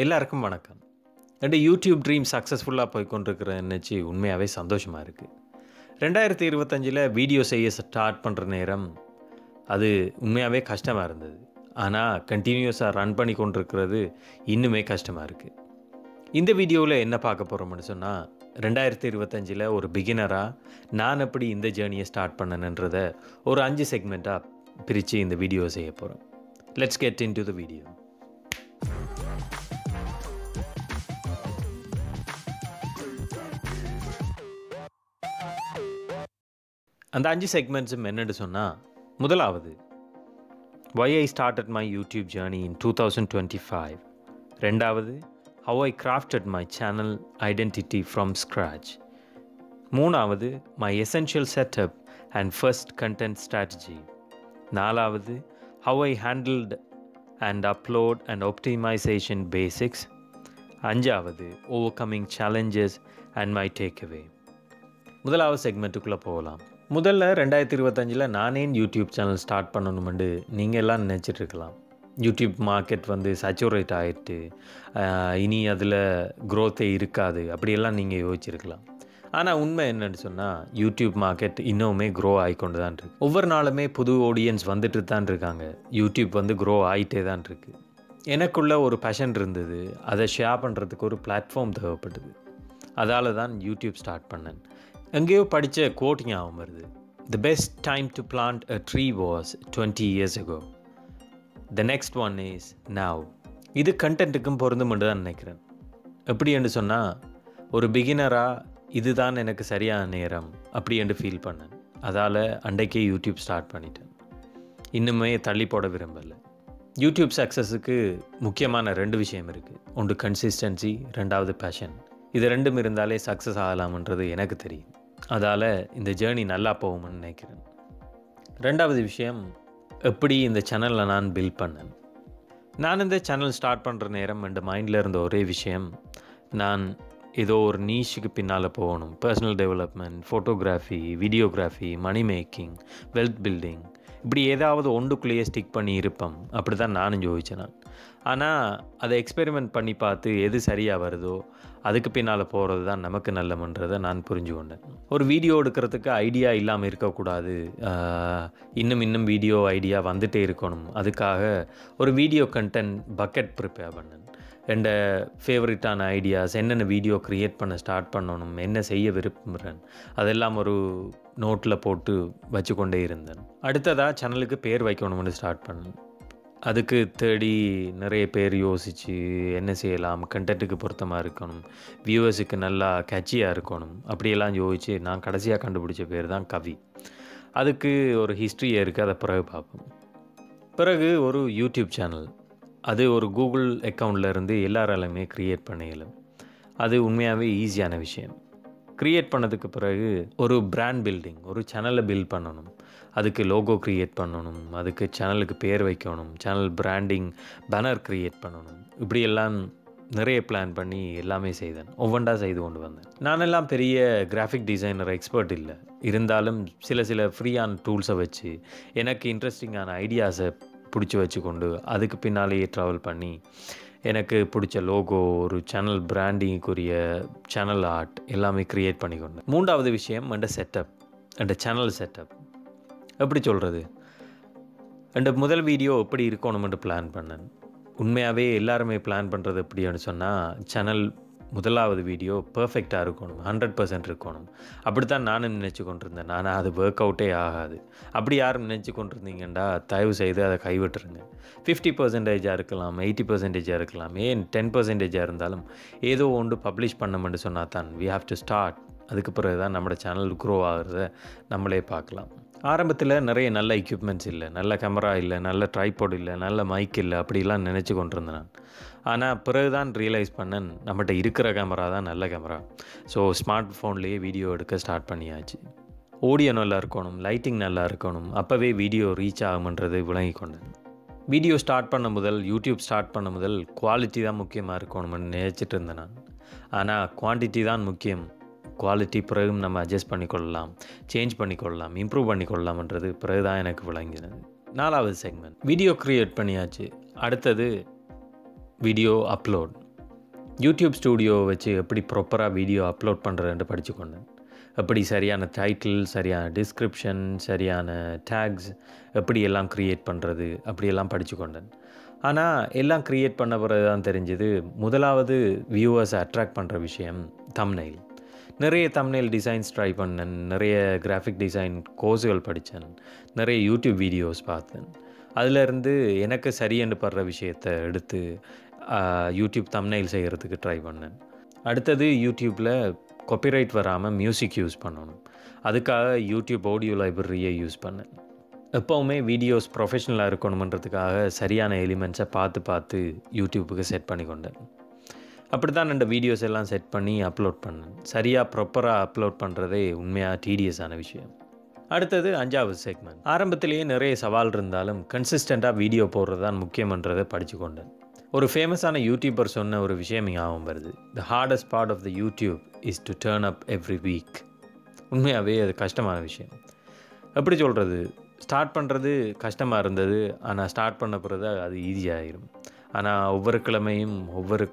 எல்லாருக்கும் வணக்கம். என்னோட யூடியூப் ட்ரீம் சக்ஸஸ்ஃபுல்லாக போய்க்கொண்டிருக்கிற நினச்சி உண்மையாகவே சந்தோஷமாக இருக்குது. 2025 வீடியோ செய்ய ஸ்டார்ட் பண்ணுற நேரம் அது உண்மையாகவே கஷ்டமாக இருந்தது. ஆனால் கண்டினியூஸாக ரன் பண்ணி கொண்டிருக்கிறது இன்னுமே கஷ்டமாக இருக்குது. இந்த வீடியோவில் என்ன பார்க்க போகிறோம்னு சொன்னால், 2025 ஒரு பிகினராக நான் எப்படி இந்த ஜேர்னியை ஸ்டார்ட் பண்ணணுன்றதை ஒரு 5 செக்மெண்ட்டாக பிரித்து இந்த வீடியோ செய்ய போகிறோம். Let's get in to the video. அந்த 5 செக்மெண்ட்ஸும் என்னென்னு சொன்னால், முதலாவது why I started my YouTube journey in 2025. ரெண்டாவது how I crafted my channel identity from scratch. மூணாவது my essential setup and first content strategy. நாலாவது how I handled and upload and optimization basics. அஞ்சாவது overcoming challenges and my takeaway. முதலாவது செக்மெண்ட்டுக்குள்ளே போகலாம். முதல்ல 2025 நானே YouTube channel start பண்ணணுமெண்டு நீங்கள் எல்லாம் நினச்சிட்ருக்கலாம். YouTube market saturate ஆகிட்டு இனி அதில் க்ரோத்தே இருக்காது அப்படியெல்லாம் நீங்கள் யோசிச்சிருக்கலாம். ஆனால் உண்மை என்னென்னு சொன்னால், யூடியூப் மார்க்கெட் இன்னுமே க்ரோ ஆகிக்கொண்டு தான் இருக்குது. ஒவ்வொரு நாளுமே புது ஆடியன்ஸ் வந்துட்டு தான் இருக்காங்க. யூடியூப் க்ரோ ஆகிட்டே தான் இருக்குது. எனக்குள்ள ஒரு பேஷன் இருந்தது, அதை ஷேர் பண்ணுறதுக்கு ஒரு பிளாட்ஃபார்ம் தேவைப்பட்டது. அதால் தான் யூடியூப் ஸ்டார்ட் பண்ணேன். எங்கேயோ படித்த கோட் ஞாபகம் வருது. The best time to plant a tree was 20 years ago. The next one is now. இது கண்டென்ட்டுக்கும் பொருந்துமென்று தான் நினைக்கிறேன். எப்படி என்று சொன்னால், ஒரு பிகினராக இதுதான் எனக்கு சரியான நேரம் அப்படி என்று ஃபீல் பண்ணேன். அதால் அன்றைக்கே யூடியூப் ஸ்டார்ட் பண்ணிட்டேன். இன்னுமே தள்ளி போட விரும்பலை. யூடியூப் சக்ஸஸுக்கு முக்கியமான 2 விஷயம் இருக்குது. ஒன்று கன்சிஸ்டன்சி, ரெண்டாவது பேஷன். இது ரெண்டும் இருந்தாலே சக்ஸஸ் ஆகலாம்ன்றது எனக்கு தெரியும். அதால் இந்த ஜேர்னி நல்லா போகும்னு நினைக்கிறேன். ரெண்டாவது விஷயம், எப்படி இந்த சேனலில் நான் பில்ட் பண்ணேன். நான் இந்த சேனல் ஸ்டார்ட் பண்ணுற நேரம் என் மைண்டில் இருந்த ஒரே விஷயம், நான் ஏதோ ஒரு நீஷுக்கு பின்னால் போகணும். Personal development, photography, videography, money making, wealth building, இப்படி ஏதாவது ஒன்றுக்குள்ளேயே ஸ்டிக் பண்ணி இருப்பேன். அப்படி தான் நானும் யோசித்தேன். ஆனால் அதை எக்ஸ்பெரிமெண்ட் பண்ணி பார்த்து எது சரியாக வருதோ அதுக்கு பின்னால் போகிறது தான் நமக்கு நல்லமன்றதை நான் புரிஞ்சு கொண்டேன். ஒரு வீடியோ எடுக்கிறதுக்கு ஐடியா இல்லாமல் இருக்கக்கூடாது. இன்னும் வீடியோ ஐடியா வந்துகிட்டே இருக்கணும். அதுக்காக ஒரு வீடியோ கண்டென்ட் பக்கெட் ப்ரிப்பேர் பண்ணேன். என் ஃபேவரட்டான ஐடியாஸ், என்னென்ன வீடியோ க்ரியேட் பண்ண ஸ்டார்ட் பண்ணணும், என்ன செய்ய விரும்புகிறேன், அதெல்லாம் ஒரு நோட்டில் போட்டு வச்சு கொண்டே இருந்தேன். அடுத்ததாக சேனலுக்கு பேர் வைக்கணும்னு ஸ்டார்ட் பண்ணேன். அதுக்கு தேடி நிறைய பேர் யோசித்து என்ன செய்யலாம், கண்டென்ட்டுக்கு பொருத்தமாக இருக்கணும், வியூவர்ஸுக்கு நல்லா கேட்சியாக இருக்கணும், அப்படியெல்லாம் யோசித்து நான் கடைசியாக கண்டுபிடிச்ச பேர் தான் கவி. அதுக்கு ஒரு ஹிஸ்ட்ரியே இருக்குது, அதை பிறகு பார்ப்போம். பிறகு ஒரு யூடியூப் சேனல், அது ஒரு கூகுள் அக்கௌண்ட்லேருந்து எல்லாராலுமே க்ரியேட் பண்ண இயலும். அது உண்மையாகவே ஈஸியான விஷயம். க்ரியேட் பண்ணதுக்கு பிறகு ஒரு பிராண்ட் பில்டிங், ஒரு சேனலை பில்ட் பண்ணணும். அதுக்கு லோகோ க்ரியேட் பண்ணணும், அதுக்கு சேனலுக்கு பேர் வைக்கணும், சேனல் பிராண்டிங் பேனர் க்ரியேட் பண்ணணும். இப்படியெல்லாம் நிறைய பிளான் பண்ணி எல்லாமே செய்தேன். ஒவ்வொன்றா செய்து கொண்டு வந்தேன். நானெல்லாம் பெரிய கிராஃபிக் டிசைனர் எக்ஸ்பர்ட் இல்லை. இருந்தாலும் சில ஃப்ரீயான டூல்ஸை வச்சு எனக்கு இன்ட்ரெஸ்டிங்கான ஐடியாஸை பிடிச்சி வச்சுக்கொண்டு அதுக்கு பின்னாலேயே ட்ராவல் பண்ணி எனக்கு பிடிச்ச லோகோ, ஒரு சேனல் பிராண்டிங்குரிய சேனல் ஆர்ட் எல்லாமே க்ரியேட் பண்ணிக்கொண்டேன். மூன்றாவது விஷயம் என் செட்டப், என் சேனல் செட்டப். எப்படி சொல்கிறது, என் முதல் வீடியோ எப்படி இருக்கணும்னு பிளான் பண்ணேன். உண்மையாகவே எல்லாருமே பிளான் பண்ணுறது எப்படின்னு சொன்னால், சேனல் முதலாவது வீடியோ பர்ஃபெக்டாக இருக்கணும், 100% இருக்கணும். அப்படித்தான் நானும் நினச்சி கொண்டிருந்தேன். ஆனால் அது ஒர்க் அவுட்டே ஆகாது. அப்படி யாரும் நினச்சி கொண்டிருந்தீங்கண்டா தயவு செய்து அதை கைவிட்டுருங்க. 50% இருக்கலாம், 80% இருக்கலாம், ஏன் 10% இருந்தாலும் ஏதோ ஒன்று பப்ளிஷ் பண்ணணும்னு சொன்னால் தான் வி ஹாவ் டு ஸ்டார்ட். அதுக்கு பிறகு தான் நம்மளோட சேனல் க்ரோ ஆகிறத நம்மளே பார்க்கலாம். ஆரம்பத்தில் நிறைய நல்ல எக்யூப்மெண்ட்ஸ் இல்லை, நல்ல கேமரா இல்லை, நல்ல ட்ரைபாட் இல்லை, நல்ல மைக் இல்லை, அப்படிலாம் நினச்சி கொண்டிருந்தேன் நான். ஆனால் பிறகு தான் ரியலைஸ் பண்ணேன், நம்மகிட்ட இருக்கிற கேமரா தான் நல்ல கேமரா. ஸோ ஸ்மார்ட் ஃபோன்லேயே வீடியோ எடுக்க ஸ்டார்ட் பண்ணியாச்சு. ஆடியோ நல்லா இருக்கணும், லைட்டிங் நல்லா இருக்கணும், அப்போவே வீடியோ ரீச் ஆகும்ன்றது விளங்கி கொண்டேன். வீடியோ ஸ்டார்ட் பண்ண முதல், யூடியூப் ஸ்டார்ட் பண்ண முதல் குவாலிட்டி தான் முக்கியமாக இருக்கணும்னு நினச்சிட்டு இருந்தேன் நான். ஆனால் குவான்டிட்டி தான் முக்கியம். குவாலிட்டி பிறகும் நம்ம அட்ஜஸ்ட் பண்ணிக்கொள்ளலாம், சேஞ்ச் பண்ணிக்கொள்ளலாம், இம்ப்ரூவ் பண்ணிக்கொள்ளலாம்ன்றது பிறகு தான் எனக்கு விளங்கினது. 4வது செக்மெண்ட், வீடியோ க்ரியேட் பண்ணியாச்சு. அடுத்தது வீடியோ அப்லோட். யூடியூப் ஸ்டூடியோ வச்சு எப்படி ப்ராப்பராக வீடியோ அப்லோட் பண்ணுறதுன்னு படிச்சுக்கொண்டேன். எப்படி சரியான டைட்டில், சரியான டிஸ்கிரிப்ஷன், சரியான டேக்ஸ் எப்படி எல்லாம் க்ரியேட் பண்ணுறது அப்படியெல்லாம் படிச்சுக்கொண்டேன். ஆனால் எல்லாம் க்ரியேட் பண்ண பிறகு தான் தெரிஞ்சது, முதலாவது வியூவர்ஸை அட்ராக்ட் பண்ணுற விஷயம் தம்ப்நெயில். நிறைய தம்ப்நெயில் டிசைன்ஸ் ட்ரை பண்ணேன், நிறைய கிராஃபிக் டிசைன் கோர்ஸுகள் படித்தேன், நிறைய யூடியூப் வீடியோஸ் பார்த்தேன். அதிலேருந்து எனக்கு சரியென்று படுற விஷயத்தை எடுத்து யூடியூப் தம்ப்நெயில் செய்கிறதுக்கு ட்ரை பண்ணேன். அடுத்தது யூடியூப்பில் காப்பிரைட் வராமல் மியூசிக் யூஸ் பண்ணணும். அதுக்காக யூடியூப் ஆடியோ லைப்ரரியை யூஸ் பண்ணேன். எப்போவுமே வீடியோஸ் ப்ரொஃபஷ்னலாக இருக்கணுமன்றதுக்காக சரியான எலிமெண்ட்ஸை பார்த்து யூடியூப்புக்கு செட் பண்ணி கொண்டேன். அப்படி தான் இந்த வீடியோஸ் எல்லாம் செட் பண்ணி அப்லோட் பண்ணேன். சரியாக ப்ராப்பராக அப்லோட் பண்ணுறதே உண்மையாக டீடியஸான விஷயம். அடுத்தது 5வது செக்மெண்ட். ஆரம்பத்திலேயே நிறைய சவால் இருந்தாலும் கன்சிஸ்டண்ட்டாக வீடியோ போடுறது தான் முக்கியமன்றதை படித்து கொண்டேன். ஒரு ஃபேமஸான யூடியூபர் சொன்ன ஒரு விஷயம் ஞாபகம் வருது. The hardest part of the YouTube is to turn up every week. உண்மையாகவே அது கஷ்டமான விஷயம். எப்படி சொல்கிறது, ஸ்டார்ட் பண்ணுறது கஷ்டமாக இருந்தது, ஆனால் ஸ்டார்ட் பண்ண பிறகு அது ஈஸியாகிடும். ஆனால் ஒவ்வொரு கிழமையும் ஒவ்வொரு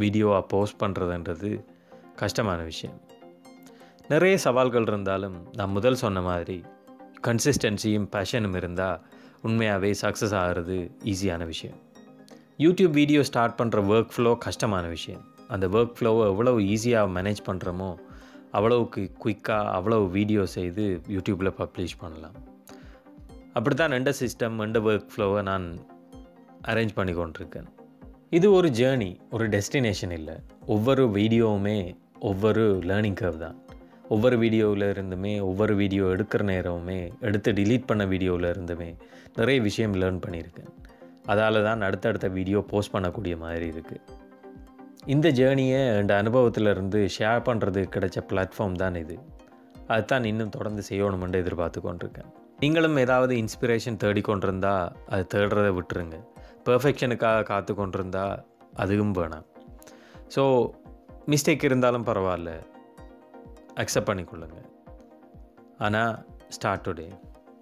வீடியோவாக போஸ்ட் பண்ணுறதுன்றது கஷ்டமான விஷயம். நிறைய சவால்கள் இருந்தாலும் நான் முதல் சொன்ன மாதிரி கன்சிஸ்டன்சியும் பேஷனும் இருந்தால் உண்மையாகவே சக்ஸஸ் ஆகிறது ஈஸியான விஷயம். யூடியூப் வீடியோ ஸ்டார்ட் பண்ணுற ஒர்க் ஃப்ளோ கஷ்டமான விஷயம். அந்த ஒர்க் ஃப்ளோவை எவ்வளோ ஈஸியாக மேனேஜ் பண்ணுறோமோ அவ்வளவுக்கு குயிக்காக அவ்வளவு வீடியோ செய்து யூடியூப்பில் பப்ளிஷ் பண்ணலாம். அப்படி தான் எந்த சிஸ்டம் எந்த ஒர்க் ஃப்ளோவை நான் அரேஞ்ச் பண்ணி கொண்டிருக்கேன். இது ஒரு ஜேர்னி, ஒரு டெஸ்டினேஷன் இல்லை. ஒவ்வொரு வீடியோவுமே ஒவ்வொரு லேர்னிங் கர்வ் தான். ஒவ்வொரு வீடியோவில் இருந்துமே, ஒவ்வொரு வீடியோ எடுக்கிற நேரமுமே, எடுத்து டிலீட் பண்ண வீடியோவில் இருந்துமே நிறைய விஷயம் லேர்ன் பண்ணியிருக்கேன். அதால் தான் அடுத்தடுத்த வீடியோ போஸ்ட் பண்ணக்கூடிய மாதிரி இருக்குது. இந்த ஜேர்னியை என் அனுபவத்திலிருந்து ஷேர் பண்ணுறது கிடைச்ச பிளாட்ஃபார்ம் தான் இது. அதுதான் இன்னும் தொடர்ந்து செய்யணுமென்று எதிர்பார்த்து கொண்டிருக்கேன். நீங்களும் ஏதாவது இன்ஸ்பிரேஷன் தேடிக்கொண்டிருந்தா அது தேடுறதை விட்டுருங்க. பெர்ஃபெக்ஷனுக்காக காத்து கொண்டிருந்தா அதுவும் வேணாம். ஸோ மிஸ்டேக் இருந்தாலும் பரவாயில்ல, அக்செப்ட் பண்ணிக்கொள்ளுங்க. ஆனால் ஸ்டார்ட் டுடே.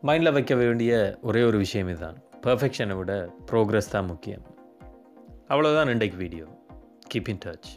மைண்டில் வைக்க வேண்டிய ஒரே ஒரு விஷயம் இதுதான், பெர்ஃபெக்ஷனை விட ப்ரோக்ரஸ் தான் முக்கியம். அவ்வளோதான் இன்றைக்கு வீடியோ. Keep in touch.